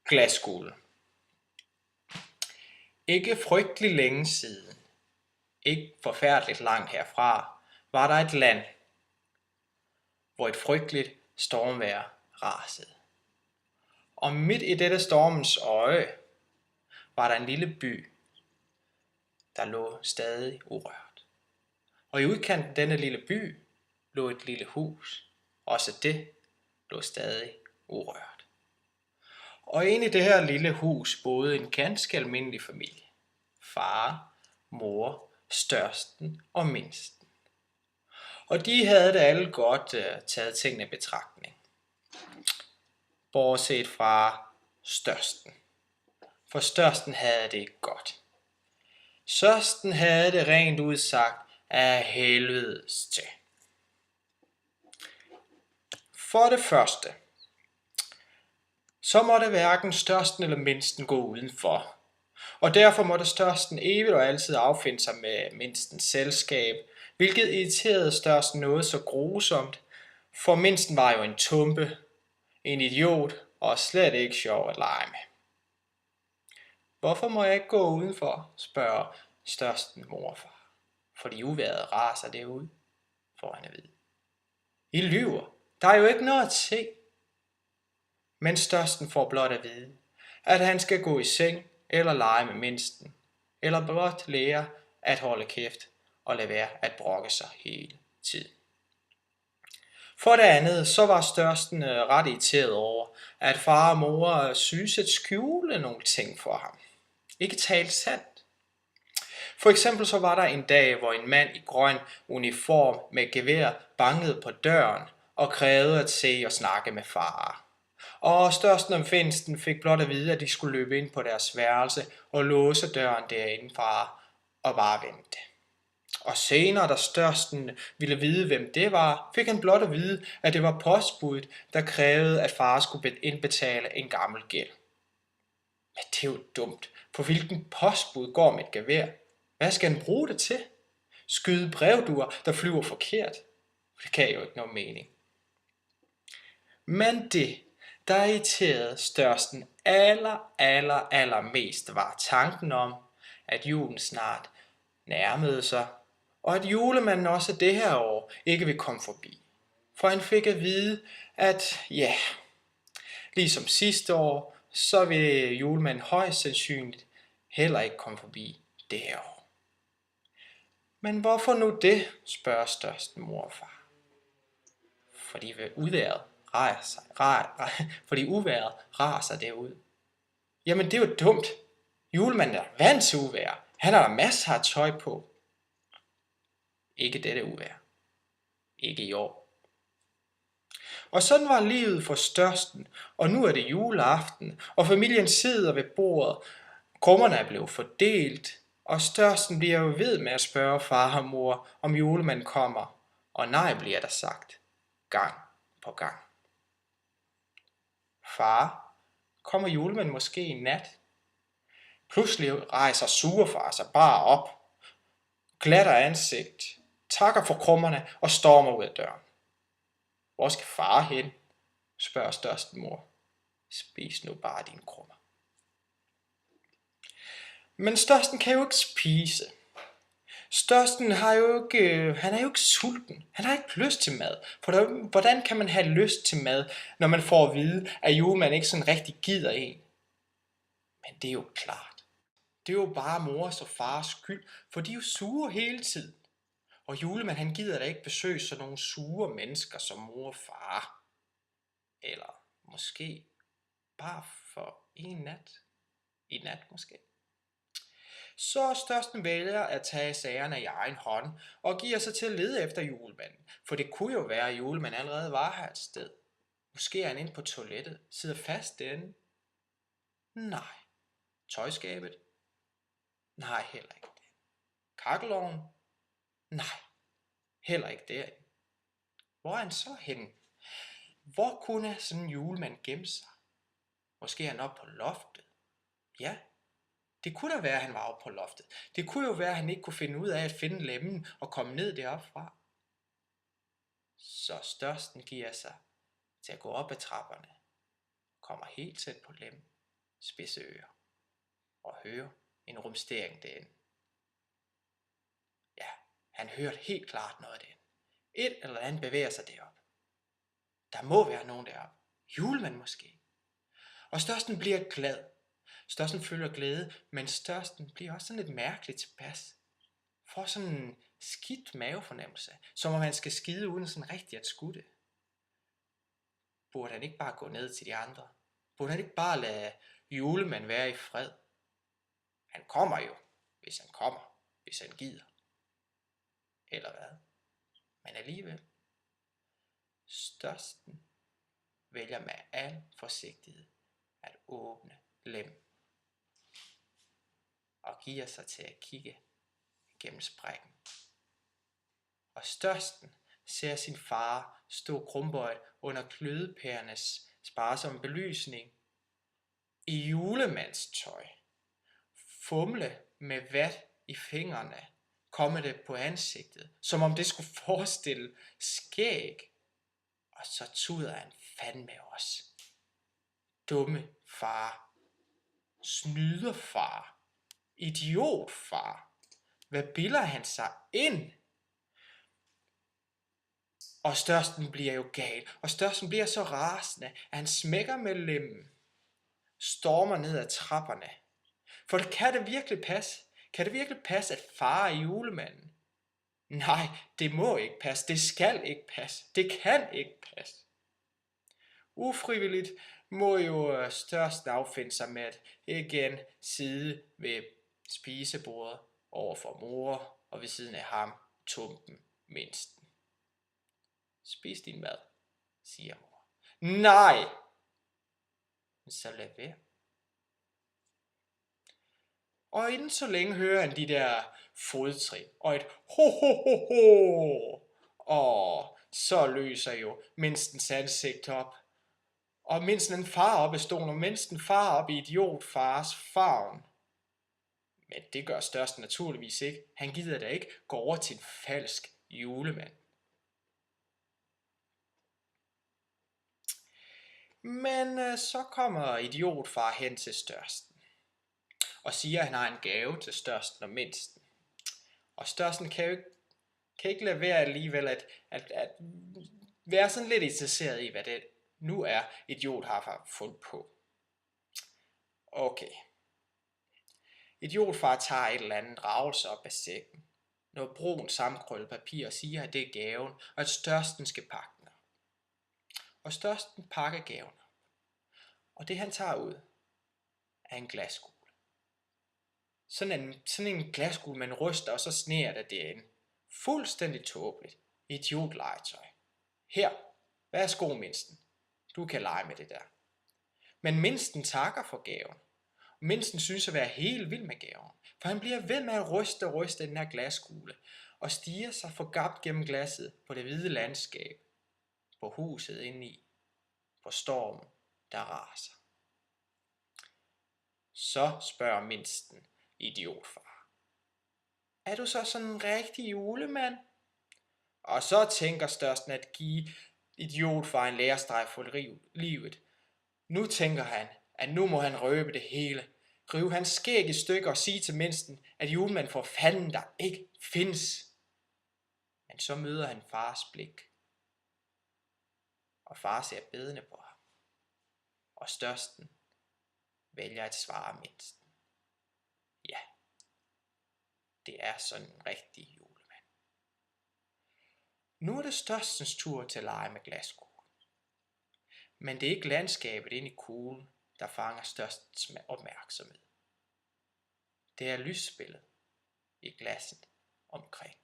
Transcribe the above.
Glaskuglen. Ikke frygtelig længe siden, ikke forfærdeligt langt herfra, var der et land, hvor et frygteligt stormvejr rasede. Og midt i dette stormens øje var der en lille by, der lå stadig urørt. Og i udkanten af denne lille by lå et lille hus. Også det lå stadig urørt. Og inde i det her lille hus boede en ganske almindelig familie. Far, mor, størsten og mindsten. Og de havde det alle godt taget tingene i betragtning. Bortset fra størsten. For størsten havde det ikke godt. Størsten havde det rent udsagt af helvedes til. For det første, så måtte hverken størsten eller mindsten gå udenfor. Og derfor måtte størsten evigt og altid affinde sig med mindstens selskab, hvilket irriterede størsten noget så grusomt, for mindsten var jo en tumpe, en idiot og slet ikke sjov at lege med. Hvorfor må jeg ikke gå udenfor, spørger størsten mor og far, fordi uvejret raser derud, får han at vide. I lyver, der er jo ikke noget at se. Men størsten får blot at vide, at han skal gå i seng eller lege med mindsten, eller blot lære at holde kæft og lade være at brokke sig hele tiden. For det andet, så var størsten ret irriteret over, at far og mor synes at skjule nogle ting for ham. Ikke tale sandt. For eksempel så var der en dag, hvor en mand i grøn uniform med gevær bankede på døren og krævede at se og snakke med far. Og størsten og mindsten fik blot at vide, at de skulle løbe ind på deres værelse og låse døren derindefra og bare vente. Og senere, da størsten ville vide, hvem det var, fik han blot at vide, at det var postbuddet, der krævede, at far skulle indbetale en gammel gæld. Men det er jo dumt, for hvilken postbud går med et gevær? Hvad skal han bruge det til? Skyde brevduer, der flyver forkert? Det kan jo ikke noget mening. Men det, der irriterede størsten allermest, var tanken om, at julen snart nærmede sig, og at julemanden også det her år ikke vil komme forbi. For han fik at vide, at ligesom sidste år, så vil julemanden højst sandsynligt heller ikke komme forbi det her år. Men hvorfor nu det, spørger størsten mor og far. Fordi uvejret raser derud. Jamen det er jo dumt. Julemanden er vant til uvejr. Han har der masser af tøj på. Ikke dette uvejr. Ikke i år. Og sådan var livet for størsten, og nu er det juleaften, og familien sidder ved bordet. Krummerne er blevet fordelt, og størsten bliver jo ved med at spørge far og mor, om julemanden kommer, og nej bliver der sagt, gang på gang. Far, kommer julemanden måske i nat? Pludselig rejser surfar sig bare op, glatter ansigt, takker for krummerne og stormer ud af døren. Hvor skal far hen? Spørger størsten mor. Spis nu bare dine krummer. Men størsten kan jo ikke spise. Størsten han er jo ikke sulten. Han har ikke lyst til mad. For hvordan kan man have lyst til mad, når man får at vide, at julemanden ikke sådan rigtig gider en? Men det er jo klart. Det er jo bare mors og fars skyld, for de er jo sure hele tiden. Og julemanden han gider da ikke besøge sådan nogle sure mennesker som mor og far. Eller måske bare for en nat. I nat måske. Så størsten vælger at tage sagerne i egen hånd og giver sig til at lede efter julemanden. For det kunne jo være, at julemanden allerede var her et sted. Måske er han inde på toilettet, sidder fast derinde. Nej. Tøjskabet? Nej, heller ikke det. Kakkelovnen? Nej, heller ikke derinde. Hvor er han så henne? Hvor kunne sådan en julemand gemme sig? Måske er han oppe på loftet. Ja, det kunne da være, at han var oppe på loftet. Det kunne jo være, at han ikke kunne finde ud af at finde lemmen og komme ned deroppe fra. Så størsten giver sig til at gå op ad trapperne. Kommer helt tæt på lemmen spidse ører og høre en rumstering derinde. Ja, han hørte helt klart noget derinde. Et eller andet bevæger sig deroppe. Der må være nogen deroppe. Julemanden måske. Og størsten bliver glad. Størsten føler glæde, men størsten bliver også sådan lidt mærkeligt tilpas. Får sådan en skidt mavefornemmelse, som om han skal skide uden sådan rigtig at skudde. Burde han ikke bare gå ned til de andre? Burde han ikke bare lade julemanden være i fred? Han kommer jo, hvis han kommer, hvis han gider. Eller hvad? Men alligevel. Størsten vælger med al forsigtighed at åbne lemmen og giver sig til at kigge gennem sprækken. Og størsten ser sin far stå krumbøjet under glødepærenes sparsomme belysning i julemandstøj, fumle med vat i fingrene, komme det på ansigtet, som om det skulle forestille skæg, og så tuder han fandme os. Dumme far, snyderfar, idiotfar, hvad bilder han sig ind? Og størsten bliver jo gal, og størsten bliver så rasende, at han smækker med lemmen, stormer ned ad trapperne. For kan det virkelig passe? Kan det virkelig passe, at far er julemanden? Nej, det må ikke passe, det skal ikke passe, det kan ikke passe. Ufrivilligt må jo størsten affinde sig med at igen sidde ved spisebordet over for mor, og ved siden af ham tumpen mindsten. Spis din mad, siger mor. Nej! Så lad være. Og inden så længe hører han de der fodtrin og et ho ho ho ho. Og så løser jo mindstens ansigt op. Og mindst en far op i stolen, og mindst en far op i idiotfars favn. Men det gør størsten naturligvis ikke. Han gider da ikke gå over til en falsk julemand. Men så kommer idiotfar hen til størsten og siger, at han har en gave til størsten og mindsten. Og størsten kan ikke lade være alligevel at være sådan lidt interesseret i, hvad det nu er, idiot har fundet på. Okay. Idiotfar tager et eller andet ravelse op af sækken. Noget brunt sammenkrøllet papir og siger, at det er gaven, og at størsten skal pakke den. Og størsten pakker gaven. Og det han tager ud er en glaskugle. Sådan en glaskugle, man ryster, og så sneer det derinde. Fuldstændig tåbeligt. Idiotlegetøj. Her, værsgo mindsten. Du kan lege med det der. Men mindsten takker for gaven. Mindsten synes at være helt vild med gaven. For han bliver ved med at ryste den her glaskugle. Og stiger sig forgabt gennem glasset på det hvide landskab. På huset indeni. På stormen, der raser. Så spørger mindsten idiotfar. Er du så sådan en rigtig julemand? Og så tænker størsten at give idiotfar en lærestreg for livet. Nu tænker han, at nu må han røbe det hele. Rive hans skæg i stykker og sige til mindsten, at julemanden for fanden der ikke findes. Men så møder han fars blik. Og far ser bedende på ham. Og størsten vælger at svare mindsten. Ja, det er sådan en rigtig julemand. Nu er det størstens tur til at lege med glaskuglen. Men det er ikke landskabet inde i kuglen, der fanger størstens opmærksomhed. Det er lysspillet i glasset omkring.